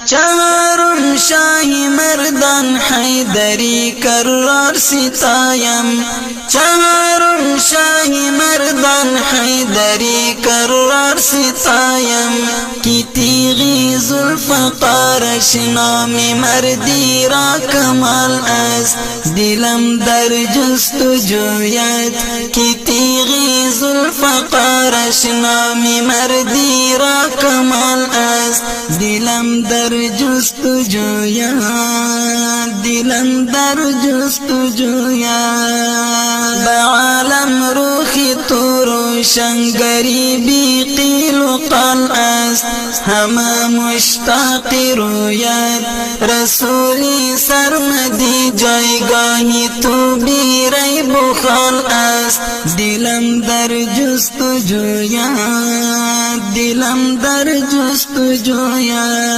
چهارم شاهی مردان حیدری کرار ستایم چهارم شاهی مردان حیدری کرار ستایم کی تیغی ذوالفقارش نام مردی را کمال است دلم در جستجویت کی تیغی ذوالفقارش نام مردی را کمال است دلم در جستجویت دلم در جستجویت به عالم روحی تو روشن گریبی قیل و قال است همه مشتاق رویت رسولی سرمدی جایگاهی تو بی ریب و خال است دلم در جستجویت دلم در جستجویت